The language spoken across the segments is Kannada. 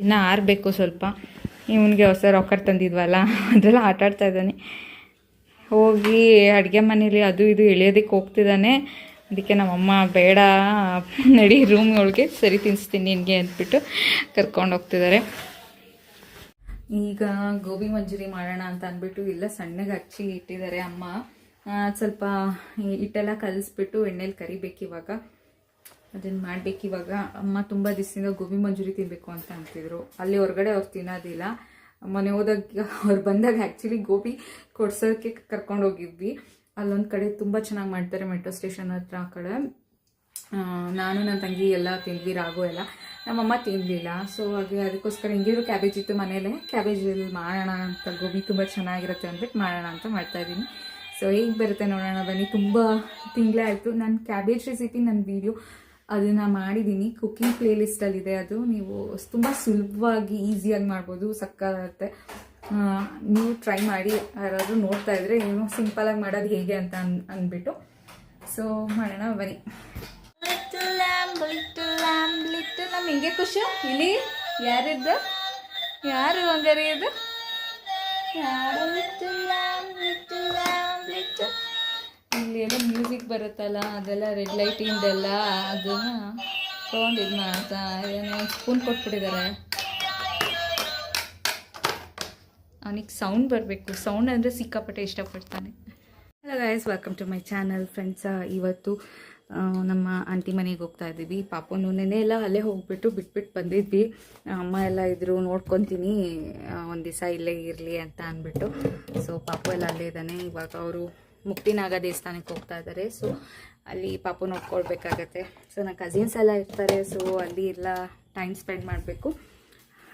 ಇನ್ನು ಆರಬೇಕು ಸ್ವಲ್ಪ. ಇವನಿಗೆ ಹೊಸ ರಾಕರ್ ತಂದಿದ್ವಲ್ಲ ಅದೆಲ್ಲ ಆಟಾಡ್ತಾ ಇದ್ದಾನೆ. ಹೋಗಿ ಅಡುಗೆ ಮನೇಲಿ ಅದು ಇದು ಎಳೆಯೋದಕ್ಕೆ ಹೋಗ್ತಿದ್ದಾನೆ. ಅದಕ್ಕೆ ನಮ್ಮಮ್ಮ ಬೇಡ ನಡಿ ರೂಮ್ ಒಳಗೆ ಸರಿ ತಿನ್ನಿಸ್ತೀನಿ ನಿನಗೆ ಅಂದ್ಬಿಟ್ಟು ಕರ್ಕೊಂಡು ಹೋಗ್ತಿದ್ದಾರೆ. ಈಗ ಗೋಬಿ ಮಂಚೂರಿ ಮಾಡೋಣ ಅಂತ ಅಂದ್ಬಿಟ್ಟು ಇಲ್ಲ ಸಣ್ಣಗೆ ಹಚ್ಚಿ ಇಟ್ಟಿದ್ದಾರೆ ಅಮ್ಮ. ಸ್ವಲ್ಪ ಹಿಟ್ಟೆಲ್ಲ ಕಲಿಸ್ಬಿಟ್ಟು ಎಣ್ಣೆಲಿ ಕರಿಬೇಕು ಇವಾಗ. ಅದನ್ನು ಮಾಡಬೇಕಿವಾಗ. ಅಮ್ಮ ತುಂಬ ದಿವಸದಿಂದ ಗೋಬಿ ಮಂಚೂರಿ ತಿನ್ನಬೇಕು ಅಂತ ಅಂತಿದ್ರು. ಅಲ್ಲಿ ಹೊರಗಡೆ ಅವ್ರು ತಿನ್ನೋದಿಲ್ಲ. ಮನೆ ಹೋದಾಗ ಅವ್ರು ಬಂದಾಗ ಆ್ಯಕ್ಚುಲಿ ಗೋಬಿ ಕೊಡ್ಸೋಕ್ಕೆ ಕರ್ಕೊಂಡು ಹೋಗಿದ್ವಿ. ಅಲ್ಲೊಂದು ಕಡೆ ತುಂಬ ಚೆನ್ನಾಗಿ ಮಾಡ್ತಾರೆ ಮೆಟ್ರೋ ಸ್ಟೇಷನ್ ಹತ್ರ ಆ ಕಡೆ. ನಾನು ನನ್ನ ತಂಗಿ ಎಲ್ಲ ತಿಂದ್ವಿ, ರಾಗು ಎಲ್ಲ. ನಮ್ಮಮ್ಮ ತಿನ್ನಲಿಲ್ಲ. ಸೊ ಹಾಗೆ ಅದಕ್ಕೋಸ್ಕರ ಹಿಂಗಿರೋ ಕ್ಯಾಬೇಜ್ ಇತ್ತು ಮನೇಲೆ. ಕ್ಯಾಬೇಜಲ್ಲಿ ಮಾಡೋಣ ಅಂತ, ಗೋಬಿ ತುಂಬ ಚೆನ್ನಾಗಿರುತ್ತೆ ಅಂದ್ಬಿಟ್ಟು ಮಾಡೋಣ ಅಂತ ಮಾಡ್ತಾಯಿದ್ದೀನಿ. ಸೊ ಹೇಗೆ ಬರುತ್ತೆ ನೋಡೋಣ ಬನ್ನಿ. ತುಂಬ ತಿಂಗಳೇ ಆಯಿತು. ನಾನು ಕ್ಯಾಬೇಜ್ ರೆಸಿಪಿ ನನ್ನ ವೀಡಿಯೋ ಅದನ್ನು ಮಾಡಿದ್ದೀನಿ, ಕುಕಿಂಗ್ ಪ್ಲೇ ಲಿಸ್ಟಲ್ಲಿದೆ. ಅದು ನೀವು ತುಂಬ ಸುಲಭವಾಗಿ ಈಸಿಯಾಗಿ ಮಾಡ್ಬೋದು, ಸಕ್ಕತ್ತೆ. ನೀವು ಟ್ರೈ ಮಾಡಿ, ಯಾರಾದರೂ ನೋಡ್ತಾ ಇದ್ರೆ ಏನು ಸಿಂಪಲಾಗಿ ಮಾಡೋದು ಹೇಗೆ ಅಂತ ಅಂದ್ಬಿಟ್ಟು. ಸೊ ಮಾಡೋಣ ಬನ್ನಿ. ನಮ್ಮ ಹಿಂಗೆ ಖುಷಿ ಇಲ್ಲಿ ಯಾರಿದ್ದು, ಯಾರು ಹಂಗಾರೆ ಇದು, ಇಲ್ಲಿ ಎಲ್ಲ ಮ್ಯೂಸಿಕ್ ಬರುತ್ತಲ್ಲ ಅದೆಲ್ಲ ರೆಡ್ ಲೈಟಿಂದೆಲ್ಲ ಅದನ್ನು ತೊಗೊಂಡು ಇದು ಮಾಡ್ತಾ ಏನೋ ಸ್ಪೂನ್ ಕೊಟ್ಬಿಟ್ಟಿದ್ದಾರೆ. ಅವನಿಗೆ ಸೌಂಡ್ ಬರಬೇಕು. ಸೌಂಡ್ ಅಂದರೆ ಸಿಕ್ಕಾಪಟ್ಟೆ ಇಷ್ಟಪಡ್ತಾನೆ. Hello guys, welcome to my channel. Friends, ಇವತ್ತು ನಮ್ಮ ಆಂಟಿ ಮನೆಗೆ ಹೋಗ್ತಾ ಇದ್ದೀವಿ. ಪಾಪನು ನೆನೆ ಎಲ್ಲ ಅಲ್ಲೇ ಹೋಗ್ಬಿಟ್ಟು ಬಿಟ್ಬಿಟ್ಟು ಬಂದಿದ್ವಿ. ಅಮ್ಮ ಎಲ್ಲ ಇದ್ರು, ನೋಡ್ಕೊತೀನಿ ಒಂದು ದಿವಸ ಇಲ್ಲೇ ಇರಲಿ ಅಂತ ಅಂದ್ಬಿಟ್ಟು. ಸೊ ಪಾಪು ಎಲ್ಲ ಅಲ್ಲೇ ಇದ್ದಾನೆ. ಇವಾಗ ಅವರು ಮುಕ್ತಿನಾಗ ದೇವಸ್ಥಾನಕ್ಕೆ ಹೋಗ್ತಾ ಇದ್ದಾರೆ. ಸೊ ಅಲ್ಲಿ ಪಾಪು ನೋಡ್ಕೊಳ್ಬೇಕಾಗತ್ತೆ. ಸೊ ನನ್ನ ಕಸಿನ್ಸ್ ಎಲ್ಲ ಇರ್ತಾರೆ. ಸೊ ಅಲ್ಲಿ ಎಲ್ಲ ಟೈಮ್ ಸ್ಪೆಂಡ್ ಮಾಡಬೇಕು.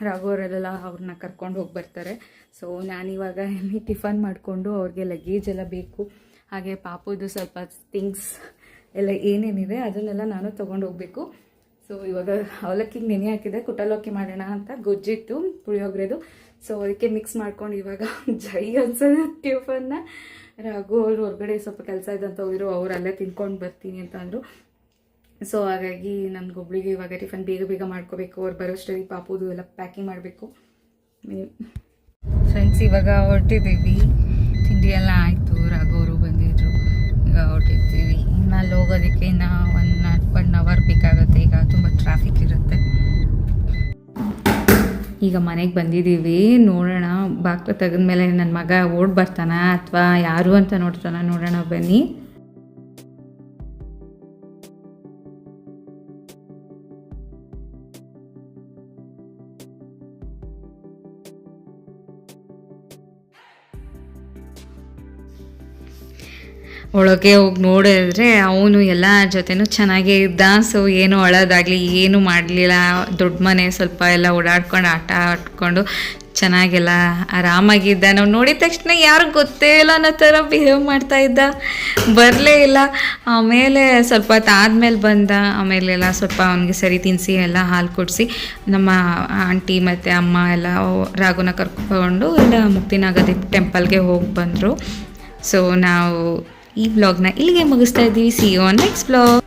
ರಾಘವರೆಲ್ಲ ಅವ್ರನ್ನ ಕರ್ಕೊಂಡು ಹೋಗಿ ಬರ್ತಾರೆ. ಸೊ ನಾನಿವಾಗ ಇಲ್ಲಿ ಟಿಫನ್ ಮಾಡಿಕೊಂಡು ಅವ್ರಿಗೆ ಲಗೇಜ್ ಎಲ್ಲ ಬೇಕು. ಹಾಗೆ ಪಾಪುದು ಸ್ವಲ್ಪ ಥಿಂಗ್ಸ್ ಎಲ್ಲ ಏನೇನಿದೆ ಅದನ್ನೆಲ್ಲ ನಾನು ತೊಗೊಂಡು ಹೋಗಬೇಕು. ಸೊ ಇವಾಗ ಅವಲಕ್ಕಿಗೆ ನೆನೆ ಹಾಕಿದೆ, ಕುಟಲಕ್ಕಿ ಮಾಡೋಣ ಅಂತ. ಗೊಜ್ಜಿತ್ತು ಪುಳಿಯೋಗರೆದು. ಸೊ ಅದಕ್ಕೆ ಮಿಕ್ಸ್ ಮಾಡ್ಕೊಂಡು ಇವಾಗ ಜೈ ಅನ್ಸೋದು ಟಿಫನ್ನ. ರಾಘು ಅವರು ಹೊರಗಡೆ ಸ್ವಲ್ಪ ಕೆಲಸ ಇದ್ದಂತ ಹೋಗಿರು, ಅವ್ರು ಅಲ್ಲೇ ತಿನ್ಕೊಂಡು ಬರ್ತೀನಿ ಅಂತ ಅಂದರು. ಸೊ ಹಾಗಾಗಿ ನನಗೊಬ್ಳಿಗೆ ಇವಾಗ ಟಿಫನ್ ಬೇಗ ಬೇಗ ಮಾಡ್ಕೋಬೇಕು. ಅವ್ರು ಬರೋಷ್ಟರಲ್ಲಿ ಪಾಪುದು ಎಲ್ಲ ಪ್ಯಾಕಿಂಗ್ ಮಾಡಬೇಕು. ಫ್ರೆಂಡ್ಸ್, ಇವಾಗ ಹೊರಟಿದ್ದೀವಿ. ತಿಂಡಿ ಎಲ್ಲ ಆಯಿತು, ರಾಘು ಅವರು ಬಂದಿದ್ರು. ಈಗ ಹೊರಟಿರ್ತೀವಿ. ಇನ್ನು ಅಲ್ಲಿ ಹೋಗೋದಕ್ಕೆ ಇನ್ನು 1 ಅವರ್ ಬೇಕಾಗುತ್ತೆ. ಈಗ ತುಂಬ ಟ್ರಾಫಿಕ್ ಇರುತ್ತೆ. ಈಗ ಮನೆಗೆ ಬಂದಿದ್ದೀವಿ. ನೋಡೋಣ, ಬಾಕ್ಲು ತೆಗೆದ್ಮೇಲೆ ನನ್ನ ಮಗ ಓಡ್ ಬರ್ತಾನ ಅಥವಾ ಯಾರು ಅಂತ ನೋಡ್ತಾನ, ನೋಡೋಣ ಬನ್ನಿ. ಒಳಗೆ ಹೋಗಿ ನೋಡಿದ್ರೆ ಅವನು ಎಲ್ಲ ಜೊತೆನೂ ಚೆನ್ನಾಗೇ ಇದ್ದ. ಸೊ ಏನು ಅಳೋದಾಗಲಿ ಏನು ಮಾಡಲಿಲ್ಲ. ದೊಡ್ಡ ಮನೆ, ಸ್ವಲ್ಪ ಎಲ್ಲ ಓಡಾಡ್ಕೊಂಡು ಆಟ ಆಡ್ಕೊಂಡು ಚೆನ್ನಾಗೆಲ್ಲ ಆರಾಮಾಗಿದ್ದ. ನಾವು ನೋಡಿದ ತಕ್ಷಣ ಯಾರು ಗೊತ್ತೇ ಇಲ್ಲ ಅನ್ನೋ ಥರ ಬಿಹೇವ್ ಮಾಡ್ತಾಯಿದ್ದ. ಬರಲೇ ಇಲ್ಲ. ಆಮೇಲೆ ಸ್ವಲ್ಪ ಹೊತ್ತು ಆದಮೇಲೆ ಬಂದ. ಆಮೇಲೆಲ್ಲ ಸ್ವಲ್ಪ ಅವನಿಗೆ ಸರಿ ತಿನ್ನಿಸಿ ಎಲ್ಲ ಹಾಲು ಕೊಡಿಸಿ ನಮ್ಮ ಆಂಟಿ ಮತ್ತು ಅಮ್ಮ ಎಲ್ಲ ರಾಘುನ ಕರ್ಕೊಂಡು ಎಲ್ಲ ಮುಕ್ತಿನಾಗದ ಟೆಂಪಲ್ಗೆ ಹೋಗಿ ಬಂದರು. ಸೊ ನಾವು ಈ ವ್ಲಾಗ್ನ ಇಲ್ಲಿಗೆ ಮುಗಿಸ್ತಾ ಇದ್ದೀವಿ. See you on next vlog.